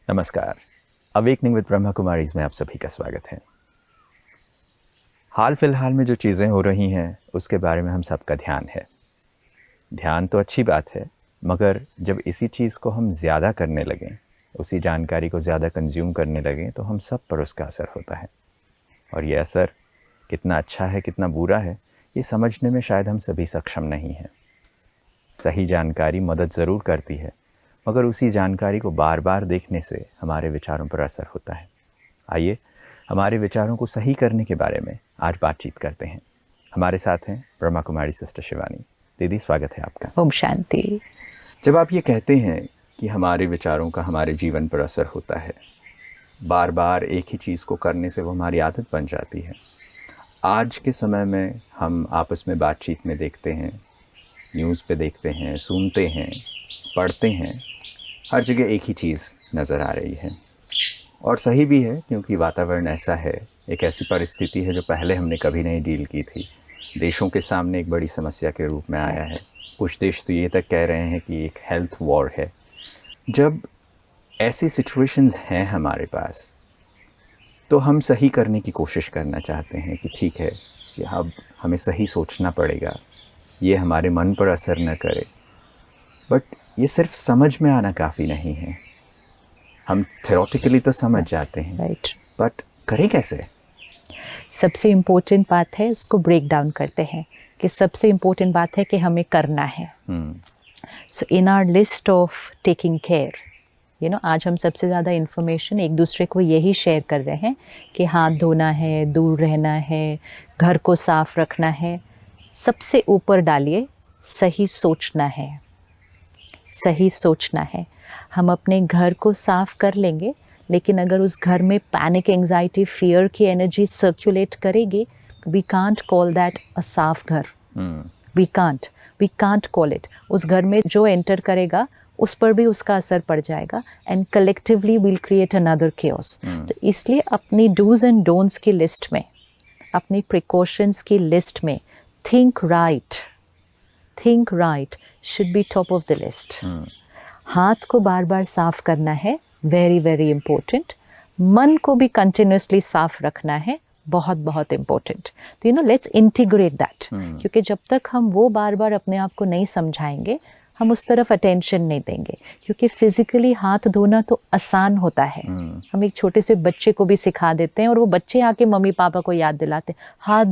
नमस्कार। Awakening with Brahma Kumaris में आप सभी का स्वागत है। हाल फिलहाल में जो चीज़ें हो रही हैं उसके बारे में हम सबका ध्यान है। ध्यान तो अच्छी बात है, मगर जब इसी चीज़ को हम ज़्यादा करने लगें, उसी जानकारी को ज़्यादा कंज्यूम करने लगें, तो हम सब पर उसका असर होता है। और ये असर कितना अच्छा है कितना बुरा है, ये समझने में शायद हम सभी सक्षम नहीं हैं। सही जानकारी मदद ज़रूर करती है, मगर उसी जानकारी को बार बार देखने से हमारे विचारों पर असर होता है। आइए हमारे विचारों को सही करने के बारे में आज बातचीत करते हैं। हमारे साथ हैं ब्रह्मा कुमारी सिस्टर शिवानी। दीदी, स्वागत है आपका। ओम शांति। जब आप ये कहते हैं कि हमारे विचारों का हमारे जीवन पर असर होता है, बार बार एक ही चीज़ को करने से वो हमारी आदत बन जाती है। आज के समय में हम आपस में बातचीत में देखते हैं, न्यूज़ पे देखते हैं, सुनते हैं, पढ़ते हैं, हर जगह एक ही चीज़ नज़र आ रही है। और सही भी है, क्योंकि वातावरण ऐसा है, एक ऐसी परिस्थिति है जो पहले हमने कभी नहीं डील की थी। देशों के सामने एक बड़ी समस्या के रूप में आया है। कुछ देश तो ये तक कह रहे हैं कि एक हेल्थ वॉर है। जब ऐसी सिचुएशंस हैं हमारे पास, तो हम सही करने की कोशिश करना चाहते हैं कि ठीक है कि अब हमें सही सोचना पड़ेगा, ये हमारे मन पर असर न करे। बट ये सिर्फ समझ में आना काफ़ी नहीं है। हम थ्योरेटिकली तो समझ जाते हैं, राइट, बट करें कैसे? सबसे इम्पोर्टेंट बात है, उसको ब्रेक डाउन करते हैं कि सबसे इम्पोर्टेंट बात है कि हमें करना है। So in our list of taking care, आज हम सबसे ज़्यादा इन्फॉर्मेशन एक दूसरे को यही शेयर कर रहे हैं कि हाथ धोना है, दूर रहना है, घर को साफ रखना है। सबसे ऊपर डालिए सही सोचना है। सही सोचना है। हम अपने घर को साफ कर लेंगे, लेकिन अगर उस घर में पैनिक, एंजाइटी, फियर की एनर्जी सर्कुलेट करेगी, we can't call that a साफ घर। We can't call it. उस घर में जो एंटर करेगा उस पर भी उसका असर पड़ जाएगा, and collectively will create another chaos. तो इसलिए अपनी डूज एंड डोंट्स की लिस्ट में, अपनी प्रिकॉशंस की लिस्ट में think right should be top of the list. हाथ को बार बार साफ करना है, वेरी वेरी इम्पोर्टेंट। मन को भी कंटिन्यूसली साफ रखना है, बहुत बहुत इम्पोर्टेंट। तो लेट्स इंटीग्रेट दैट, क्योंकि जब तक हम वो बार बार अपने आप को नहीं समझाएंगे, हम उस तरफ अटेंशन नहीं देंगे। क्योंकि फिजिकली हाथ धोना तो आसान होता है। हम एक छोटे से बच्चे को भी सिखा देते हैं और वो बच्चे आके मम्मी पापा को याद दिलाते हैं, हाथ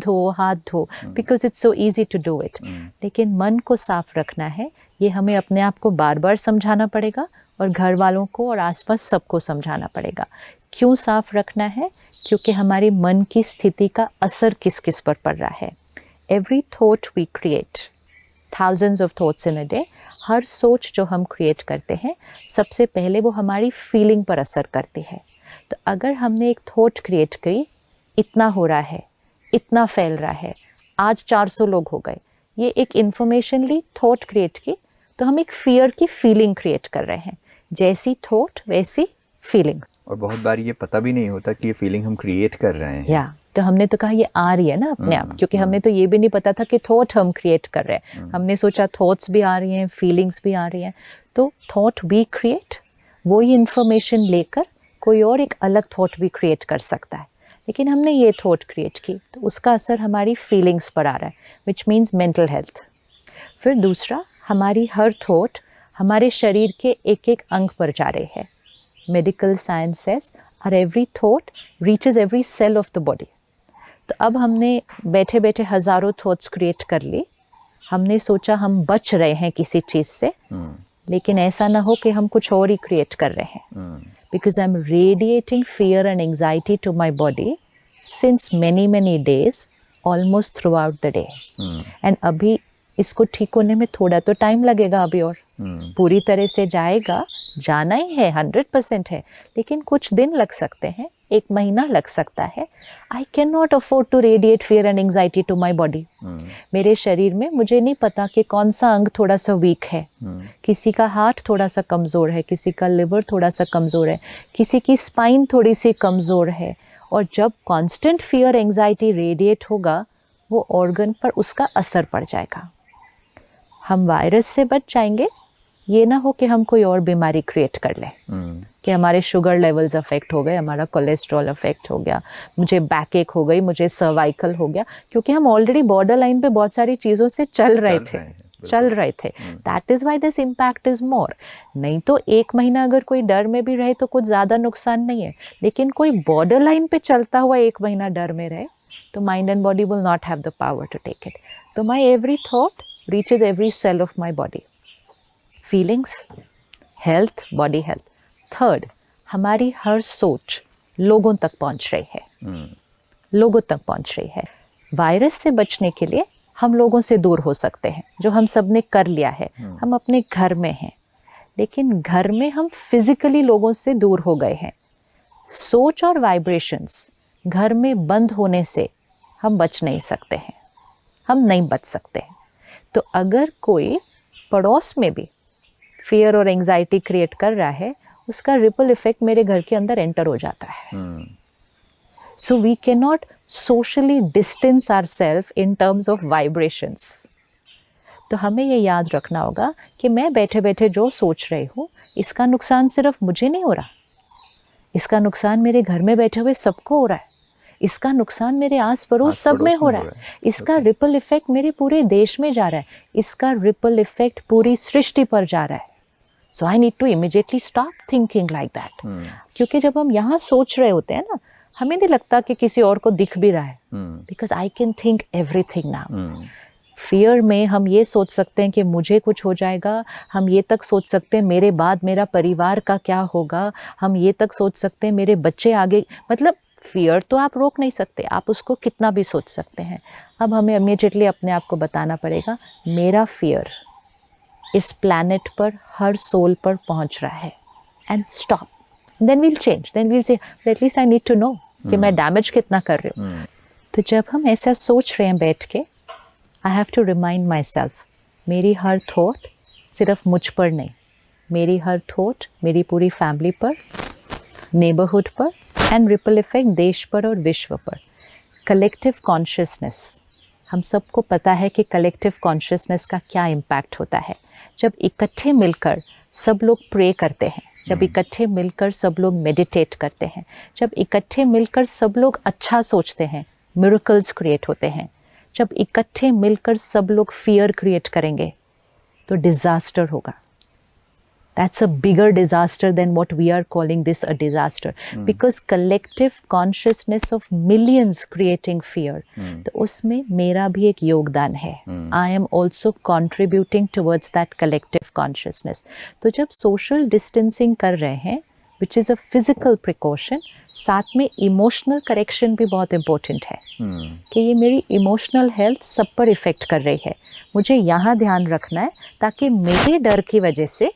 धो, because it's so easy to do it. लेकिन मन को साफ रखना है, ये हमें अपने आप को बार बार समझाना पड़ेगा और घर वालों को और आसपास सबको समझाना पड़ेगा। क्यों साफ रखना है? क्योंकि हमारे मन की स्थिति का असर किस किस पर पड़ रहा है। Every thought we create, thousands of thoughts in a day। हर सोच जो हम क्रिएट करते हैं, सबसे पहले वो हमारी फीलिंग पर असर करती है। तो अगर हमने एक थॉट क्रिएट करी, इतना हो रहा है, इतना फैल रहा है, आज 400 लोग हो गए, ये एक इन्फॉर्मेशन ली, थॉट क्रिएट की, तो हम एक फियर की फीलिंग क्रिएट कर रहे हैं। जैसी थॉट वैसी फीलिंग। और बहुत बार ये पता भी नहीं होता कि ये फीलिंग हम क्रिएट कर रहे हैं। तो हमने तो कहा ये आ रही है ना अपने आप, क्योंकि हमें तो ये भी नहीं पता था कि थॉट हम क्रिएट कर रहे हैं। हमने सोचा थॉट्स भी आ रही हैं, फीलिंग्स भी आ रही हैं। तो थॉट भी क्रिएट, वो ही इन्फॉर्मेशन लेकर कोई और एक अलग थॉट भी क्रिएट कर सकता है। लेकिन हमने ये थॉट क्रिएट की, तो उसका असर हमारी फीलिंग्स पर आ रहा है, विच मीन्स मेंटल हेल्थ। फिर दूसरा, हमारी हर थॉट हमारे शरीर के एक एक अंग पर जा रहे हैं। मेडिकल साइंस सेज और every thought reaches every cell of the body. तो अब हमने बैठे बैठे हज़ारों थॉट्स क्रिएट कर ली। हमने सोचा हम बच रहे हैं किसी चीज़ से, लेकिन ऐसा ना हो कि हम कुछ और ही क्रिएट कर रहे हैं। Because I am radiating fear and anxiety to my body since many days, almost throughout the day. एंड अभी इसको ठीक होने में थोड़ा तो टाइम लगेगा अभी, और पूरी तरह से जाना ही है, 100% है, लेकिन कुछ दिन लग सकते हैं, 1 महीना लग सकता है। I can not afford to radiate fear and anxiety to my body. मेरे शरीर में मुझे नहीं पता कि कौन सा अंग थोड़ा सा वीक है। किसी का हार्ट थोड़ा सा कमज़ोर है, किसी का लिवर थोड़ा सा कमज़ोर है, किसी की स्पाइन थोड़ी सी कमज़ोर है। और जब कॉन्स्टेंट फियर एंजाइटी रेडिएट होगा, वो ऑर्गन पर उसका असर पड़ जाएगा। हम वायरस से बच जाएंगे, ये ना हो कि हम कोई और बीमारी क्रिएट कर लें, कि हमारे शुगर लेवल्स अफेक्ट हो गए, हमारा कोलेस्ट्रॉल अफेक्ट हो गया, मुझे बैक एक हो गई, मुझे सर्वाइकल हो गया, क्योंकि हम ऑलरेडी बॉर्डर लाइन पे बहुत सारी चीज़ों से चल रहे थे। That is why this impact is more. नहीं तो 1 महीना अगर कोई डर में भी रहे तो कुछ ज़्यादा नुकसान नहीं है, लेकिन कोई बॉर्डर लाइन पे चलता हुआ 1 महीना डर में रहे तो mind and body will not have the power to take it. तो my every thought reaches every cell of my body. Feelings, health, body health. Third, हमारी हर सोच लोगों तक पहुंच रही है, लोगों तक पहुंच रही है। वायरस से बचने के लिए हम लोगों से दूर हो सकते हैं, जो हम सब ने कर लिया है। हम अपने घर में हैं, लेकिन घर में हम फिजिकली लोगों से दूर हो गए हैं। सोच और वाइब्रेशंस घर में बंद होने से हम बच नहीं सकते हैं, हम नहीं बच सकते हैं। तो अगर कोई पड़ोस में भी फियर और एंजाइटी क्रिएट कर रहा है, उसका रिपल इफेक्ट मेरे घर के अंदर एंटर हो जाता है। So we can not socially distance ourself in terms of vibrations. तो हमें ये याद रखना होगा कि मैं बैठे बैठे जो सोच रही हूँ, इसका नुकसान सिर्फ मुझे नहीं हो रहा, इसका नुकसान मेरे घर में बैठे हुए सबको हो रहा है, इसका नुकसान मेरे आस पड़ोस सब में हो रहा है, इसका रिपल इफेक्ट मेरे पूरे देश में जा रहा है, इसका रिपल इफेक्ट पूरी सृष्टि पर जा रहा है। So I need to immediately stop thinking like that. क्योंकि जब हम यहाँ सोच रहे होते हैं ना, हमें नहीं लगता कि किसी और को दिख भी रहा है, because I can think everything now. Fear में हम ये सोच सकते हैं कि मुझे कुछ हो जाएगा, हम ये तक सोच सकते हैं मेरे बाद मेरा परिवार का क्या होगा, हम ये तक सोच सकते हैं मेरे बच्चे आगे, मतलब फियर तो आप रोक नहीं सकते, आप उसको कितना भी सोच सकते हैं। अब हमें इमीडिएटली अपने आप को बताना पड़ेगा, मेरा फियर इस प्लैनेट पर हर सोल पर पहुंच रहा है, and stop. Then we'll change, then we'll say at least I need to know कि मैं डैमेज कितना कर रही हूँ। तो जब हम ऐसा सोच रहे हैं बैठ के, I have to remind myself, मेरी हर थॉट सिर्फ मुझ पर नहीं, मेरी हर थॉट मेरी पूरी फैमिली पर, नेबरहुड पर, एंड रिपल इफेक्ट देश पर और विश्व पर। कलेक्टिव कॉन्शियसनेस, हम सबको पता है कि कलेक्टिव कॉन्शियसनेस का क्या इम्पैक्ट होता है। जब इकट्ठे मिलकर सब लोग प्रे करते हैं, जब इकट्ठे मिलकर सब लोग मेडिटेट करते हैं, जब इकट्ठे मिलकर सब लोग अच्छा सोचते हैं, मिरेकल्स क्रिएट होते हैं। जब इकट्ठे मिलकर सब लोग फियर क्रिएट करेंगे तो डिजास्टर होगा। That's a bigger disaster than what we are calling this a disaster, because collective consciousness of millions creating fear, तो उसमें मेरा भी एक योगदान है। I am also contributing towards that collective consciousness. तो जब social distancing कर रहे हैं, which is a physical precaution, साथ में emotional correction भी बहुत important है कि ये मेरी emotional health सब पर इफ़ेक्ट कर रही है। मुझे यहाँ ध्यान रखना है ताकि मेरे डर की वजह से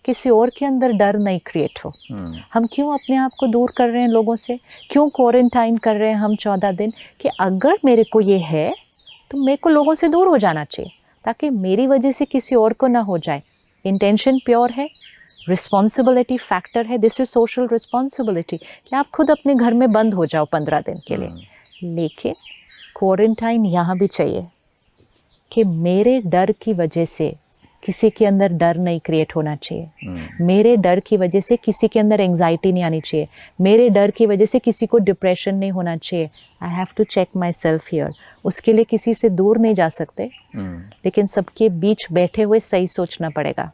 किसी और के अंदर डर नहीं क्रिएट हो। हम क्यों अपने आप को दूर कर रहे हैं लोगों से, क्यों क्वारंटाइन कर रहे हैं हम 14 दिन, कि अगर मेरे को ये है तो मेरे को लोगों से दूर हो जाना चाहिए ताकि मेरी वजह से किसी और को ना हो जाए। इंटेंशन प्योर है, रिस्पॉन्सिबिलिटी फैक्टर है, दिस इज सोशल रिस्पॉन्सिबिलिटी कि आप खुद अपने घर में बंद हो जाओ 15 दिन के लिए। लेकिन क्वारंटाइन यहाँ भी चाहिए कि मेरे डर की वजह से किसी के अंदर डर नहीं क्रिएट होना चाहिए, मेरे डर की वजह से किसी के अंदर एंजाइटी नहीं आनी चाहिए, मेरे डर की वजह से किसी को डिप्रेशन नहीं होना चाहिए। I have to check myself here. उसके लिए किसी से दूर नहीं जा सकते, लेकिन सबके बीच बैठे हुए सही सोचना पड़ेगा।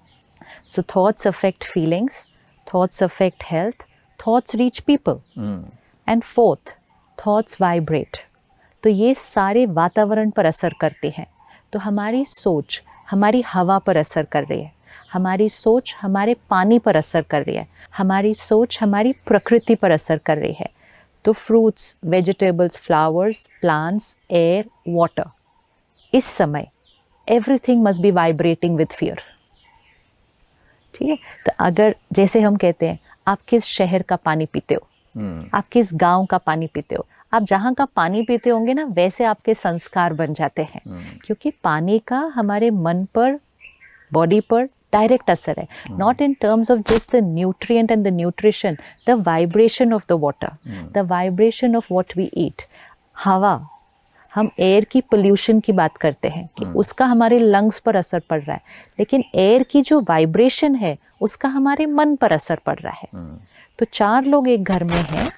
So thoughts affect feelings, thoughts affect health, thoughts reach people, and fourth, thoughts vibrate. तो ये सारे वातावरण पर असर करते हैं। तो हमारी सोच हमारी हवा पर असर कर रही है, हमारी सोच हमारे पानी पर असर कर रही है, हमारी सोच हमारी प्रकृति पर असर कर रही है। तो fruits, vegetables, flowers, plants, air, water, इस समय everything must be vibrating with fear. ठीक है। तो अगर जैसे हम कहते हैं, आप किस शहर का पानी पीते हो, आप किस गांव का पानी पीते हो, आप जहाँ का पानी पीते होंगे ना, वैसे आपके संस्कार बन जाते हैं। क्योंकि पानी का हमारे मन पर, बॉडी पर डायरेक्ट असर है। Not in terms of just the nutrient and the nutrition, the vibration of the water, the vibration of what we eat. हवा, हम एयर की पोल्यूशन की बात करते हैं कि उसका हमारे लंग्स पर असर पड़ रहा है, लेकिन एयर की जो वाइब्रेशन है उसका हमारे मन पर असर पड़ रहा है। तो 4 लोग एक घर में हैं,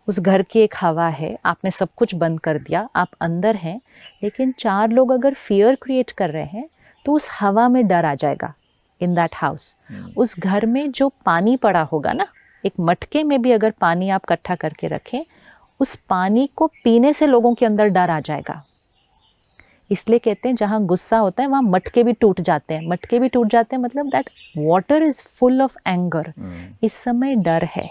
उस घर की एक हवा है, आपने सब कुछ बंद कर दिया, आप अंदर हैं, लेकिन 4 लोग अगर फियर क्रिएट कर रहे हैं तो उस हवा में डर आ जाएगा इन दैट हाउस। उस घर में जो पानी पड़ा होगा ना, एक मटके में भी अगर पानी आप इकट्ठा करके रखें, उस पानी को पीने से लोगों के अंदर डर आ जाएगा। इसलिए कहते हैं जहाँ गुस्सा होता है वहाँ मटके भी टूट जाते हैं। मटके भी टूट जाते हैं मतलब that water is full of anger. इस समय डर है,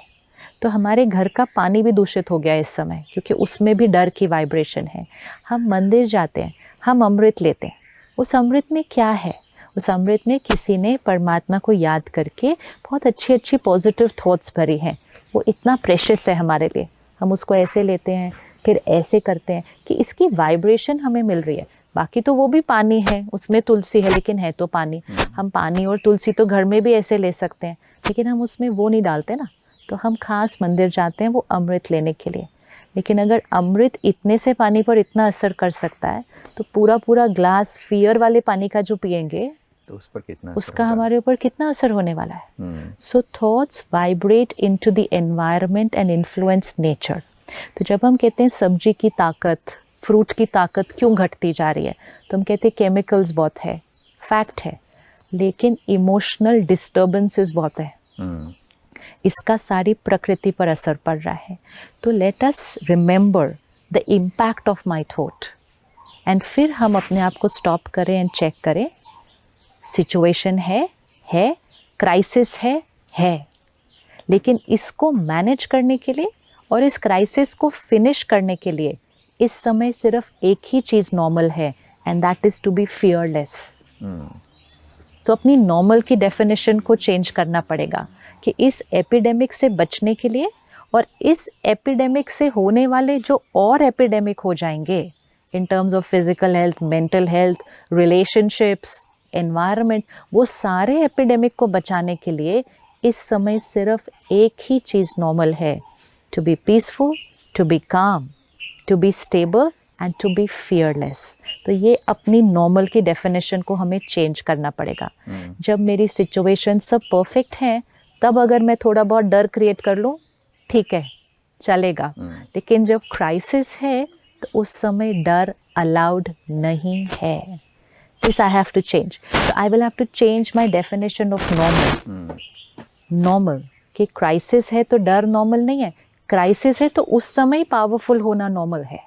तो हमारे घर का पानी भी दूषित हो गया इस समय, क्योंकि उसमें भी डर की वाइब्रेशन है। हम मंदिर जाते हैं, हम अमृत लेते हैं, उस अमृत में क्या है? उस अमृत में किसी ने परमात्मा को याद करके बहुत अच्छी अच्छी पॉजिटिव थॉट्स भरी हैं। वो इतना प्रेशियस है हमारे लिए, हम उसको ऐसे लेते हैं, फिर ऐसे करते हैं कि इसकी वाइब्रेशन हमें मिल रही है। बाकी तो वो भी पानी है, उसमें तुलसी है, लेकिन है तो पानी। हम पानी और तुलसी तो घर में भी ऐसे ले सकते हैं, लेकिन हम उसमें वो नहीं डालते ना, तो हम खास मंदिर जाते हैं वो अमृत लेने के लिए। लेकिन अगर अमृत इतने से पानी पर इतना असर कर सकता है, तो पूरा पूरा ग्लास फियर वाले पानी का जो पिएंगे तो उस पर कितना उसका हमारे ऊपर कितना असर होने वाला है। So thoughts vibrate into the environment and influence nature. तो जब हम कहते हैं सब्जी की ताकत, फ्रूट की ताकत क्यों घटती जा रही है, तो हम कहते हैं केमिकल्स बहुत है, फैक्ट है, लेकिन इमोशनल डिस्टर्बेंसेस बहुत है। इसका सारी प्रकृति पर असर पड़ रहा है। तो let us remember the impact of my thought, and फिर हम अपने आप को स्टॉप करें एंड चेक करें, सिचुएशन है, क्राइसिस है, लेकिन इसको मैनेज करने के लिए और इस क्राइसिस को फिनिश करने के लिए इस समय सिर्फ एक ही चीज़ नॉर्मल है, and that is to be fearless. तो अपनी नॉर्मल की डेफिनेशन को चेंज करना पड़ेगा कि इस एपिडेमिक से बचने के लिए, और इस एपिडेमिक से होने वाले जो और एपिडेमिक हो जाएंगे इन terms of physical health, mental health, relationships, environment, वो सारे एपिडेमिक को बचाने के लिए इस समय सिर्फ एक ही चीज़ नॉर्मल है, to be peaceful, to be calm, to be stable and to be fearless. तो ये अपनी नॉर्मल की डेफिनेशन को हमें चेंज करना पड़ेगा। जब मेरी सिचुएशन सब परफेक्ट है, तब अगर मैं थोड़ा बहुत डर क्रिएट कर लूँ, ठीक है, चलेगा, लेकिन जब क्राइसिस है तो उस समय डर अलाउड नहीं है। This I have to change. So I will have to change my definition of normal. Normal कि क्राइसिस है तो डर नॉर्मल नहीं है, क्राइसिस है तो उस समय पावरफुल होना नॉर्मल है,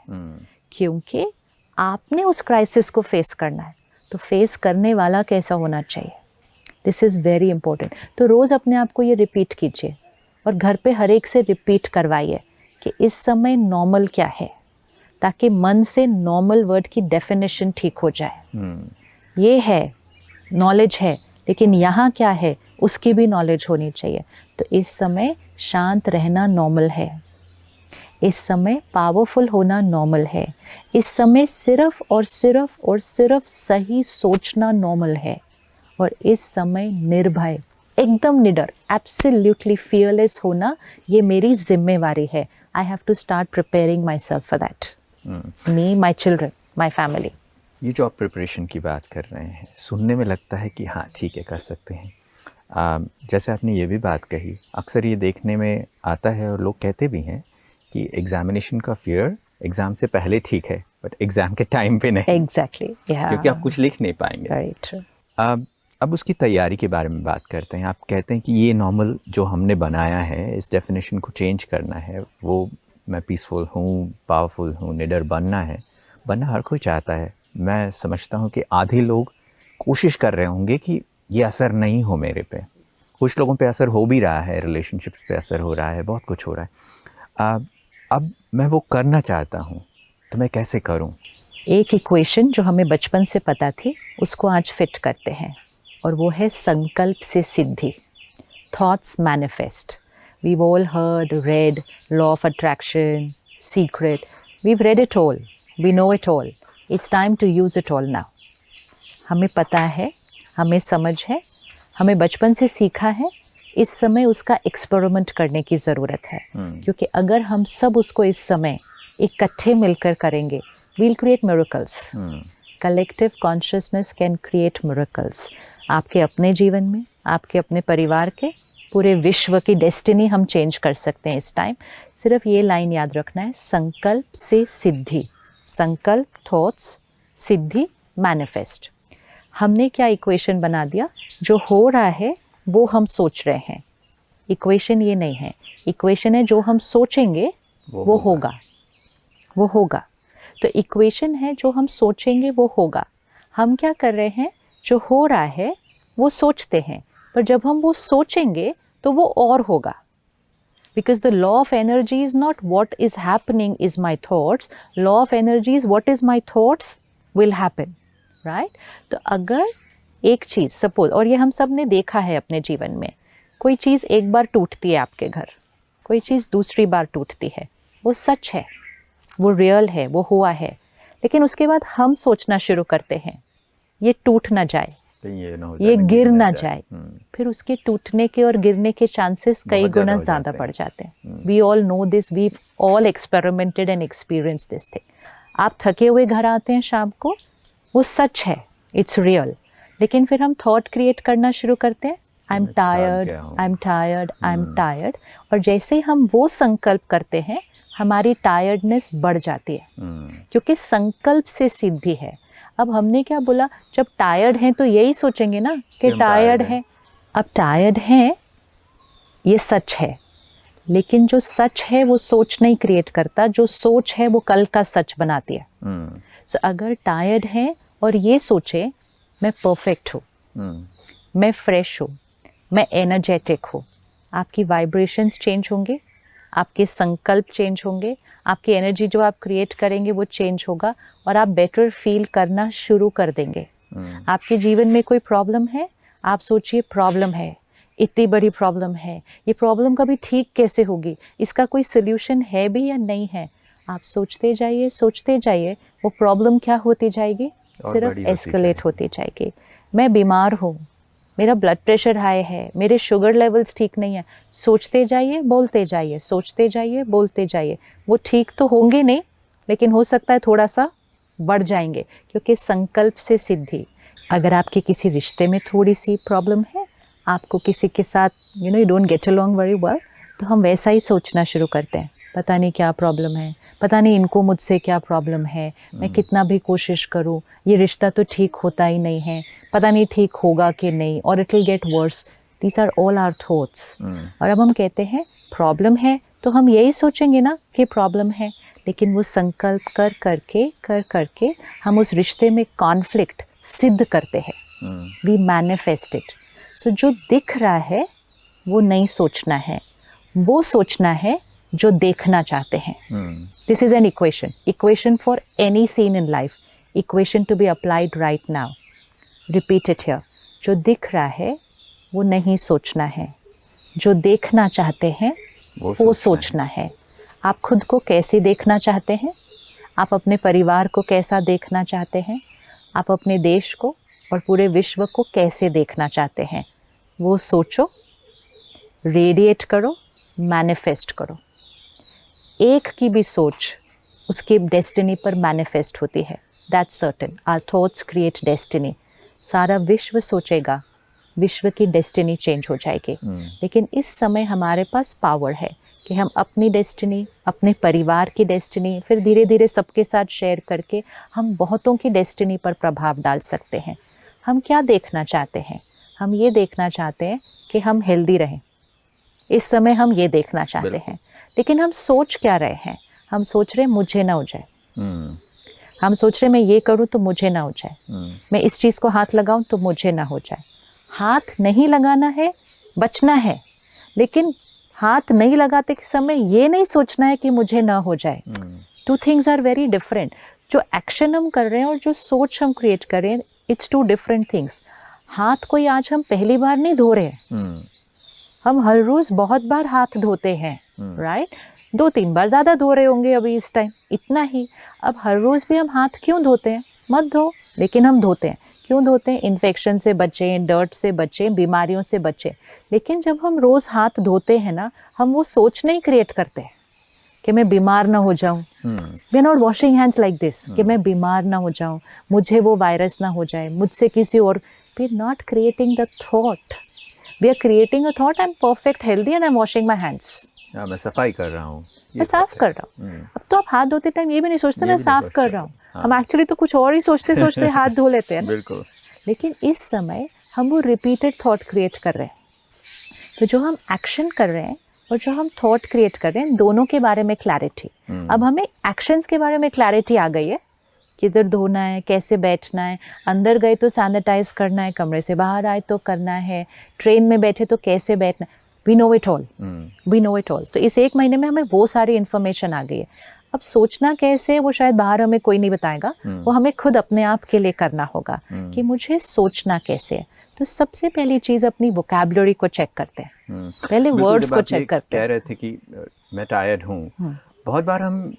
क्योंकि आपने उस क्राइसिस को फेस करना है। तो फेस करने वाला कैसा होना चाहिए, दिस इज़ वेरी इंपॉर्टेंट। तो रोज़ अपने आप को ये रिपीट कीजिए, और घर पे हर एक से रिपीट करवाइए कि इस समय नॉर्मल क्या है, ताकि मन से नॉर्मल वर्ड की डेफिनेशन ठीक हो जाए। ये है, नॉलेज है, लेकिन यहाँ क्या है उसकी भी नॉलेज होनी चाहिए। तो इस समय शांत रहना नॉर्मल है, इस समय पावरफुल होना नॉर्मल है, इस समय सिर्फ और सिर्फ और सिर्फ सही सोचना नॉर्मल है, और इस समय निर्भय, एकदम निडर, एब्सोल्युटली फियरलेस होना ये मेरी जिम्मेवारी है। I have to start preparing myself for that, me, my children, my family. ये जो आप प्रिपरेशन की बात कर रहे हैं, सुनने में लगता है कि हाँ ठीक है, कर सकते हैं। जैसे आपने ये भी बात कही, अक्सर ये देखने में आता है और लोग कहते भी हैं कि एग्जामिनेशन का फियर एग्ज़ाम से पहले ठीक है, बट एग्ज़ाम के टाइम पे नहीं। एग्जैक्टली, क्योंकि आप कुछ लिख नहीं पाएंगे। राइट। अब उसकी तैयारी के बारे में बात करते हैं। आप कहते हैं कि ये नॉर्मल जो हमने बनाया है, इस डेफिनेशन को चेंज करना है। वो मैं पीसफुल हूँ, पावरफुल हूँ, निडर बनना है, बनना हर कोई चाहता है। मैं समझता हूँ कि आधे लोग कोशिश कर रहे होंगे कि ये असर नहीं हो मेरे पे। कुछ लोगों पे असर हो भी रहा है, रिलेशनशिप्स पे असर हो रहा है, बहुत कुछ हो रहा है। अब मैं वो करना चाहता हूँ, तो मैं कैसे करूँ? एक इक्वेशन जो हमें बचपन से पता थी, उसको आज फिट करते हैं, और वो है संकल्प से सिद्धि। Thoughts manifest. We've all heard, read law of attraction, secret, we've read it all, we know it all, it's time to use it all now. हमें पता है, हमें समझ है, हमें बचपन से सीखा है, इस समय उसका एक्सपेरिमेंट करने की ज़रूरत है। क्योंकि अगर हम सब उसको इस समय इकट्ठे मिलकर करेंगे, we'll create miracles. Collective consciousness can create miracles. आपके अपने जीवन में, आपके अपने परिवार के, पूरे विश्व की डेस्टिनी हम चेंज कर सकते हैं इस टाइम। सिर्फ ये लाइन याद रखना है, संकल्प से सिद्धि। संकल्प, थॉट्स, सिद्धि, मैनिफेस्ट। हमने क्या इक्वेशन बना दिया, जो हो रहा है वो हम सोच रहे हैं। इक्वेशन ये नहीं है, इक्वेशन है जो हम सोचेंगे वो होगा, वो होगा। तो इक्वेशन है जो हम सोचेंगे वो होगा। हम क्या कर रहे हैं, जो हो रहा है वो सोचते हैं, पर जब हम वो सोचेंगे तो वो और होगा। Because the law of energy is not what is happening is my thoughts. Law of energy is what is my thoughts will happen. Right? तो अगर एक चीज़ सपोज, और ये हम सब ने देखा है अपने जीवन में, कोई चीज़ एक बार टूटती है आपके घर, कोई चीज़ दूसरी बार टूटती है, वो सच है, वो रियल है, वो हुआ है, लेकिन उसके बाद हम सोचना शुरू करते हैं ये टूट ना जाए, ये गिर ना जाए। फिर उसके टूटने के और गिरने के चांसेस कई गुना ज़्यादा बढ़ जाते हैं। We all know this, we all experimented and experience this thing. आप थके हुए घर आते हैं शाम को, वो सच है, इट्स रियल, लेकिन फिर हम थॉट क्रिएट करना शुरू करते हैं, I am tired, I am tired, I am tired. और जैसे ही हम वो संकल्प करते हैं, हमारी टायर्डनेस बढ़ जाती है, क्योंकि संकल्प से सिद्धि है। अब हमने क्या बोला, जब टायर्ड हैं तो यही सोचेंगे ना कि टायर्ड हैं। अब टायर्ड हैं ये सच है, लेकिन जो सच है वो सोच नहीं क्रिएट करता, जो सोच है वो कल का सच बनाती है। So, अगर टायर्ड हैं और ये सोचे मैं परफेक्ट हूँ, मैं फ्रेश हूँ, मैं एनर्जेटिक हूँ, आपकी वाइब्रेशंस चेंज होंगे, आपके संकल्प चेंज होंगे, आपकी एनर्जी जो आप क्रिएट करेंगे वो चेंज होगा, और आप बेटर फील करना शुरू कर देंगे। आपके जीवन में कोई प्रॉब्लम है, आप सोचिए प्रॉब्लम है, इतनी बड़ी प्रॉब्लम है, ये प्रॉब्लम कभी ठीक कैसे होगी, इसका कोई सोल्यूशन है भी या नहीं है। आप सोचते जाइए, वो प्रॉब्लम क्या होती जाएगी, सिर्फ एस्केलेट होती जाएगी। मैं बीमार हूँ, मेरा ब्लड प्रेशर हाई है, मेरे शुगर लेवल्स ठीक नहीं है, सोचते जाइए, बोलते जाइए, सोचते जाइए, बोलते जाइए, वो ठीक तो होंगे नहीं, लेकिन हो सकता है थोड़ा सा बढ़ जाएंगे, क्योंकि संकल्प से सिद्धि। अगर आपके किसी रिश्ते में थोड़ी सी प्रॉब्लम है, आपको किसी के साथ you don't get along very well, तो हम वैसा ही सोचना शुरू करते हैं, पता नहीं क्या प्रॉब्लम है, पता नहीं इनको मुझसे क्या प्रॉब्लम है, मैं कितना भी कोशिश करूं ये रिश्ता तो ठीक होता ही नहीं है, पता नहीं ठीक होगा कि नहीं, और it will get worse. These are all our thoughts. और अब हम कहते हैं प्रॉब्लम है, तो हम यही सोचेंगे ना कि प्रॉब्लम है, लेकिन वो संकल्प कर करके हम उस रिश्ते में कॉन्फ्लिक्ट सिद्ध करते हैं, वी मैनिफेस्ट इट। सो जो दिख रहा है वो नहीं सोचना है, वो सोचना है जो देखना चाहते हैं। This is an equation for any seen in life, equation to be applied right now. Repeat it here. जो दिख रहा है वो नहीं सोचना है, जो देखना चाहते हैं वो सोचना है। आप खुद को कैसे देखना चाहते हैं, आप अपने परिवार को कैसा देखना चाहते हैं, आप अपने देश को और पूरे विश्व को कैसे देखना चाहते हैं, वो सोचो, रेडिएट करो, मैनिफेस्ट करो। एक की भी सोच उसकी डेस्टिनी पर मैनिफेस्ट होती है, that's certain. Our thoughts create destiny. सारा विश्व सोचेगा, विश्व की डेस्टिनी चेंज हो जाएगी। लेकिन इस समय हमारे पास पावर है कि हम अपनी डेस्टिनी, अपने परिवार की डेस्टिनी, फिर धीरे धीरे सबके साथ शेयर करके हम बहुतों की डेस्टिनी पर प्रभाव डाल सकते हैं। हम क्या देखना चाहते हैं, हम ये देखना चाहते हैं कि हम हेल्दी रहें। इस समय हम ये देखना चाहते हैं, लेकिन हम सोच क्या रहे हैं, हम सोच रहे मुझे ना हो जाए, हम सोच रहे मैं ये करूँ तो मुझे ना हो जाए, मैं इस चीज़ को हाथ लगाऊं तो मुझे ना हो जाए। हाथ नहीं लगाना है, बचना है, लेकिन हाथ नहीं लगाते के समय ये नहीं सोचना है कि मुझे ना हो जाए। Two things are very different. जो एक्शन हम कर रहे हैं और जो सोच हम क्रिएट कर रहे हैं, इट्स टू डिफरेंट थिंग्स। हाथ कोई आज हम पहली बार नहीं धो रहे हैं, हम हर रोज़ बहुत बार हाथ धोते हैं, राइट? 2-3 बार, ज़्यादा धो रहे होंगे अभी इस टाइम, इतना ही। अब हर रोज़ भी हम हाथ क्यों धोते हैं? मत धो, लेकिन हम धोते हैं। क्यों धोते हैं? इन्फेक्शन से बचें, डर्ट से बचें, बीमारियों से बचें। लेकिन जब हम रोज़ हाथ धोते हैं ना, हम वो सोच नहीं क्रिएट करते कि मैं बीमार ना हो जाऊं। We are not washing hands like this कि मैं बीमार ना हो जाऊं, मुझे वो वायरस ना हो जाए, मुझसे किसी और। We are not creating the thought, we are creating a thought, I am perfect healthy and I am washing my hands, मैं सफाई कर रहा हूँ, मैं साफ कर रहा हूँ। अब तो आप हाथ धोते टाइम ये भी नहीं सोचते ये मैं भी नहीं साफ सोचते कर रहा हूँ, हाँ। हम एक्चुअली तो कुछ और ही सोचते सोचते हाथ धो लेते हैं ना। बिल्कुल। लेकिन इस समय हम वो रिपीटेड थॉट क्रिएट कर रहे हैं। तो जो हम एक्शन कर रहे हैं और जो हम थॉट क्रिएट कर रहे हैं, दोनों के बारे में क्लैरिटी। अब हमें एक्शंस के बारे में क्लैरिटी आ गई है, किधर धोना है, कैसे बैठना है, अंदर गए तो सैनिटाइज करना है, कमरे से बाहर आए तो करना है, ट्रेन में बैठे तो कैसे बैठना है, we know it all, we know it all. तो इस 1 महीने में हमें वो सारी इन्फॉर्मेशन आ गई है। अब सोचना कैसे, वो शायद बाहर हमें कोई नहीं बताएगा, वो हमें खुद अपने आप के लिए करना होगा कि मुझे सोचना कैसे है। तो सबसे पहली चीज़ अपनी वोकैबुलरी को चेक करते हैं, पहले वर्ड्स को चेक करते हैं। कह रहे थे कि मैं टायर्ड हूँ, बहुत बार हम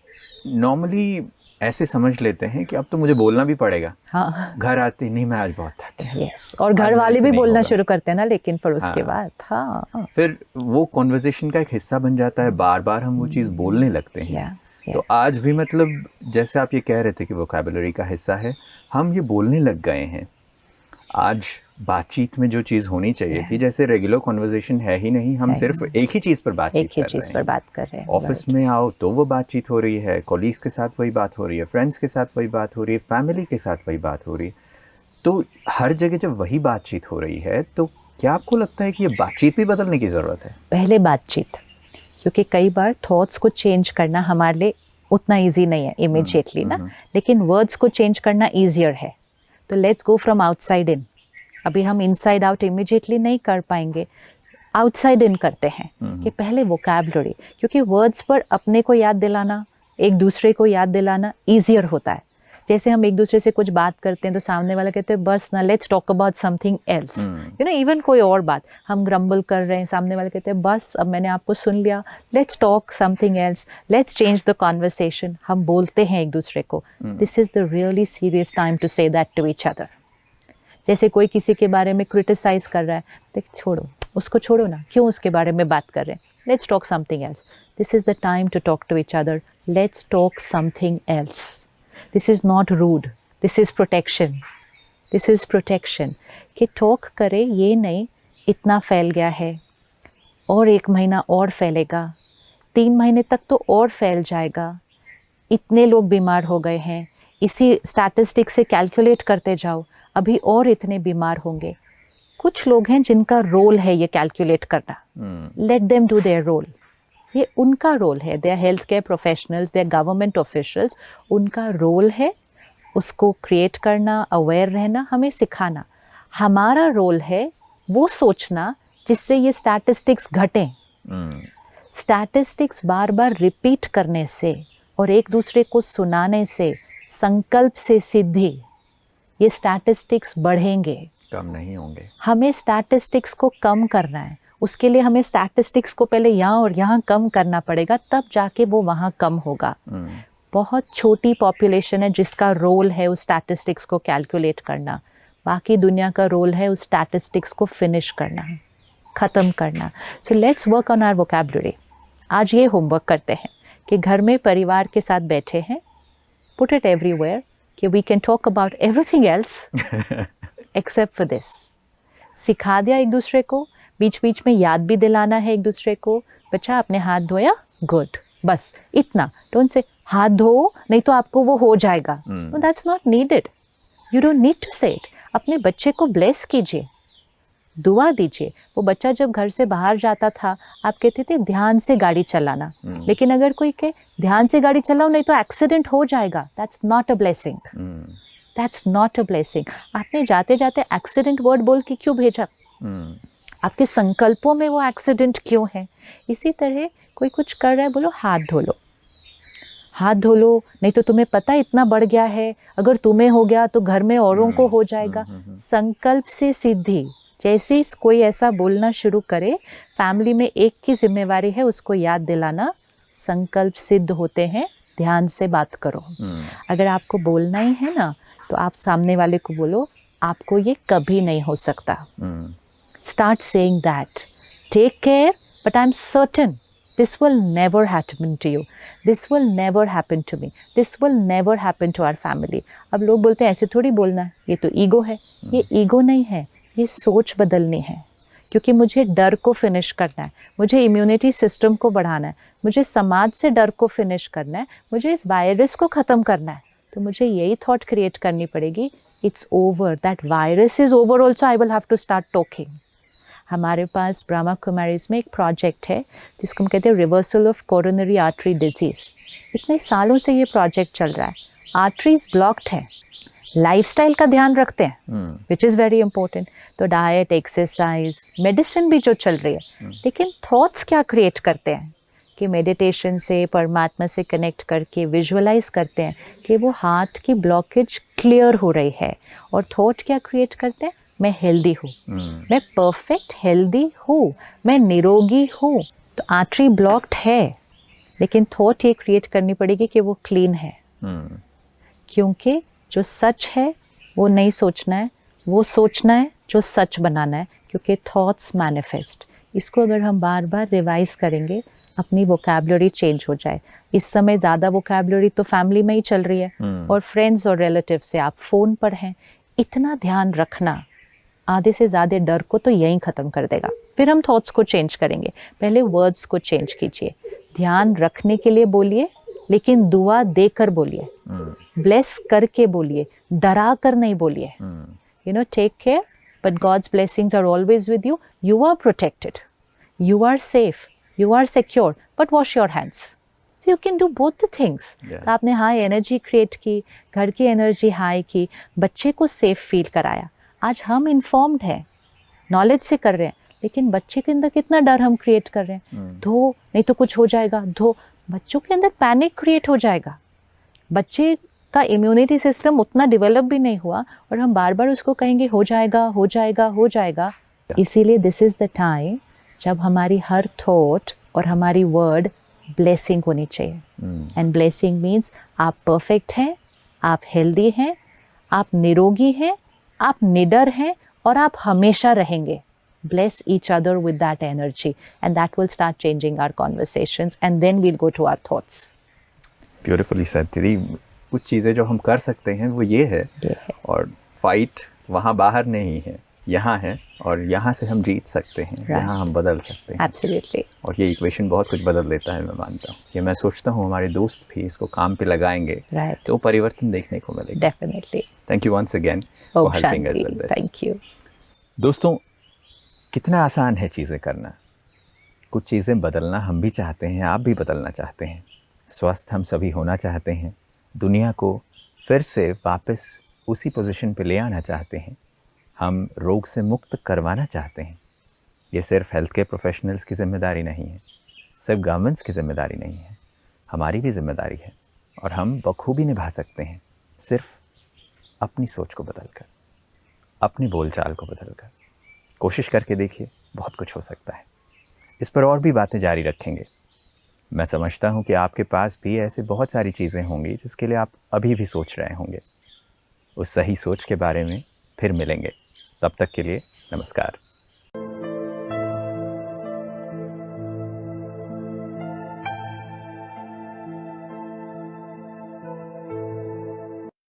नॉर्मली ऐसे समझ लेते हैं कि अब तो मुझे बोलना भी पड़ेगा। हाँ, घर आते नहीं, मैं आज बहुत थक गया। यस, और घर वाले भी बोलना शुरू करते हैं ना, लेकिन फिर उसके बाद हाँ फिर वो कॉन्वर्जेशन का एक हिस्सा बन जाता है, बार बार हम वो चीज़ बोलने लगते हैं। तो आज भी मतलब जैसे आप ये कह रहे थे कि वोकैबुलरी का हिस्सा है, हम ये बोलने लग गए हैं। आज बातचीत में जो चीज़ होनी चाहिए थी, जैसे रेगुलर कॉन्वर्जेशन है ही नहीं, हम सिर्फ एक ही चीज़ पर बातचीत कर रहे हैं। ऑफिस में आओ तो वो बातचीत हो रही है, कॉलीग्स के साथ वही बात हो रही है, फ्रेंड्स के साथ वही बात हो रही है, फैमिली के साथ वही बात हो रही है। तो हर जगह जब वही बातचीत हो रही है, तो क्या आपको लगता है कि ये बातचीत भी बदलने की ज़रूरत है? पहले बातचीत, क्योंकि कई बार थॉट्स को चेंज करना हमारे लिए उतना ईजी नहीं है इमिडिएटली ना, लेकिन वर्ड्स को चेंज करना ईजियर है। तो let's go from outside in. अभी हम इनसाइड आउट इमिडिएटली नहीं कर पाएंगे, आउटसाइड इन करते हैं कि पहले वोकैबुलरी, क्योंकि वर्ड्स पर अपने को याद दिलाना, एक दूसरे को याद दिलाना ईजियर होता है। जैसे हम एक दूसरे से कुछ बात करते हैं तो सामने वाला कहते हैं बस ना, let's talk about something else, you know, even कोई और बात हम ग्रम्बल कर रहे हैं, सामने वाले कहते हैं बस अब मैंने आपको सुन लिया, let's talk something else, let's change the conversation. हम बोलते हैं एक दूसरे को, this is the really serious time to say that to each other. जैसे कोई किसी के बारे में क्रिटिसाइज कर रहा है, देख छोड़ो उसको, छोड़ो ना, क्यों उसके बारे में बात कर रहे हैं, let's talk something else. This is the time to talk to each other, let's talk something else. This is not rude, this is protection, this is protection. कि टॉक करे ये नहीं इतना फैल गया है और 1 महीना और फैलेगा, 3 महीने तक तो और फैल जाएगा, इतने लोग बीमार हो गए हैं, इसी स्टैटिस्टिक से कैलकुलेट करते जाओ, अभी और इतने बीमार होंगे। कुछ लोग हैं जिनका रोल है ये कैलकुलेट करना, let them do their role, ये उनका रोल है। They are health care professionals, they are government officials, उनका रोल है उसको क्रिएट करना, अवेयर रहना, हमें सिखाना। हमारा रोल है वो सोचना जिससे ये स्टैटिस्टिक्स घटें। स्टैटिस्टिक्स बार बार रिपीट करने से और एक दूसरे को सुनाने से, संकल्प से सिद्धि, ये स्टैटिस्टिक्स बढ़ेंगे, कम नहीं होंगे। हमें स्टैटिस्टिक्स को कम करना है, उसके लिए हमें स्टैटिस्टिक्स को पहले यहाँ और यहाँ कम करना पड़ेगा, तब जाके वो वहाँ कम होगा। बहुत छोटी पॉपुलेशन है जिसका रोल है उस स्टैटिस्टिक्स को कैलकुलेट करना, बाकी दुनिया का रोल है उस स्टैटिस्टिक्स को फिनिश करना, ख़त्म करना। So let's work on our vocabulary. आज ये होमवर्क करते हैं कि घर में परिवार के साथ बैठे हैं, पुट इट एवरीवेयर कि we can talk about everything else except for this. सिखा दिया एक दूसरे को, बीच बीच में याद भी दिलाना है एक दूसरे को, बच्चा आपने हाथ धोया, गुड, बस इतना। डोंट से हाथ धो नहीं तो आपको वो हो जाएगा, that's not needed, you don't need to say it. अपने बच्चे को ब्लेस कीजिए, दुआ दीजिए। वो बच्चा जब घर से बाहर जाता था, आप कहते थे ध्यान से गाड़ी चलाना, लेकिन अगर कोई कहे ध्यान से गाड़ी चलाओ नहीं तो एक्सीडेंट हो जाएगा, that's not a blessing, that's not a blessing. आपने जाते जाते एक्सीडेंट वर्ड बोल के क्यों भेजा? आपके संकल्पों में वो एक्सीडेंट क्यों है? इसी तरह कोई कुछ कर रहा है, बोलो हाथ धो लो, हाथ धो लो, नहीं तो तुम्हें पता इतना बढ़ गया है, अगर तुम्हें हो गया तो घर में औरों को हो जाएगा। संकल्प से सिद्धि। जैसे ही कोई ऐसा बोलना शुरू करे, फैमिली में एक की जिम्मेवारी है उसको याद दिलाना, संकल्प सिद्ध होते हैं, ध्यान से बात करो। अगर आपको बोलना ही है ना, तो आप सामने वाले को बोलो आपको ये कभी नहीं हो सकता। Start saying that, take care but I am certain this will never happen to you, this will never happen to me, this will never happen to our family. अब लोग बोलते हैं ऐसे थोड़ी बोलना है, ये तो ईगो है। ये ईगो नहीं है, ये सोच बदलनी है। क्योंकि मुझे डर को फिनिश करना है, मुझे इम्यूनिटी सिस्टम को बढ़ाना है, मुझे समाज से डर को फिनिश करना है, मुझे इस वायरस को ख़त्म करना है, तो मुझे यही थॉट क्रिएट करनी पड़ेगी, it's over, that virus is over also, I will have to start talking. हमारे पास ब्रह्मा कुमारीज में एक प्रोजेक्ट है जिसको हम कहते हैं reversal of coronary artery disease. इतने सालों से ये प्रोजेक्ट चल रहा है। आर्टरीज ब्लॉक्ड हैं, लाइफस्टाइल का ध्यान रखते हैं विच इज़ वेरी इंपॉर्टेंट, तो डाइट, एक्सरसाइज, मेडिसिन भी जो चल रही है, लेकिन थॉट्स क्या क्रिएट करते हैं कि मेडिटेशन से परमात्मा से कनेक्ट करके विजुअलाइज करते हैं कि वो हार्ट की ब्लॉकेज क्लियर हो रही है, और थॉट क्या क्रिएट करते हैं, मैं हेल्दी हूँ, मैं परफेक्ट हेल्दी हूँ, मैं निरोगी हूँ। तो आर्टरी ब्लॉक्ड है, लेकिन थॉट ये क्रिएट करनी पड़ेगी कि वो क्लीन है, क्योंकि जो सच है वो नहीं सोचना है, वो सोचना है जो सच बनाना है, क्योंकि थॉट्स मैनिफेस्ट। इसको अगर हम बार बार रिवाइज करेंगे, अपनी वोकैबुलरी चेंज हो जाए। इस समय ज़्यादा वोकैबुलरी तो फैमिली में ही चल रही है, और फ्रेंड्स और रिलेटिव से आप फ़ोन पर हैं, इतना ध्यान रखना आधे से ज़्यादा डर को तो यहीं ख़त्म कर देगा। फिर हम थॉट्स को चेंज करेंगे, पहले वर्ड्स को चेंज कीजिए, ध्यान रखने के लिए बोलिए, लेकिन दुआ देकर बोलिए, ब्लेस करके बोलिए, डरा कर नहीं बोलिए। You know, take care but God's blessings are always with you, you are protected, you are safe, you are secure, but wash your hands, you can do both the things. तो आपने high energy create की, घर की energy high की, बच्चे को safe feel कराया। आज हम इन्फॉर्म्ड हैं, नॉलेज से कर रहे हैं, लेकिन बच्चे के अंदर कितना डर हम क्रिएट कर रहे हैं, धो नहीं तो कुछ हो जाएगा, धो, बच्चों के अंदर पैनिक क्रिएट हो जाएगा। बच्चे का इम्यूनिटी सिस्टम उतना डेवलप भी नहीं हुआ, और हम बार बार उसको कहेंगे हो जाएगा, हो जाएगा, हो जाएगा। इसीलिए दिस इज़ द टाइम जब हमारी हर थॉट और हमारी वर्ड ब्लेसिंग होनी चाहिए। एंड ब्लेसिंग मीन्स आप परफेक्ट हैं, आप हेल्दी हैं, आप निरोगी हैं, आप निडर हैं, और आप हमेशा रहेंगे। Bless each other with that energy, and that will start changing our conversations, and then we'll go to our thoughts. Beautifully said, दीदी। कुछ चीज़ें जो हम कर सकते हैं वो ये है, और फाइट वहाँ बाहर नहीं है, यहाँ है, और यहाँ से हम जीत सकते हैं, यहाँ हम बदल सकते हैं। Absolutely. और ये इक्वेशन बहुत कुछ बदल देता है, मैं मानता हूँ। ये मैं सोचता हूँ हमारे दोस्त भी इसको काम पे लगाएंगे, तो परिवर्तन देखने को मिलेगा। Definitely. Thank you once again for helping us with this. Thank you. दोस्तों, कितना आसान है चीज़ें करना। कुछ चीज़ें बदलना हम भी चाहते हैं, आप भी बदलना चाहते हैं। स्वस्थ हम सभी होना चाहते हैं, दुनिया को फिर से वापस उसी पोजीशन पे ले आना चाहते हैं, हम रोग से मुक्त करवाना चाहते हैं। ये सिर्फ हेल्थ केयर प्रोफेशनल्स की जिम्मेदारी नहीं है, सिर्फ गवर्नमेंट्स की जिम्मेदारी नहीं है, हमारी भी जिम्मेदारी है, और हम बखूबी निभा सकते हैं सिर्फ अपनी सोच को बदलकर, अपनी बोलचाल को बदलकर। कोशिश करके देखिए, बहुत कुछ हो सकता है। इस पर और भी बातें जारी रखेंगे। मैं समझता हूँ कि आपके पास भी ऐसे बहुत सारी चीज़ें होंगी जिसके लिए आप अभी भी सोच रहे होंगे। उस सही सोच के बारे में फिर मिलेंगे। तब तक के लिए नमस्कार।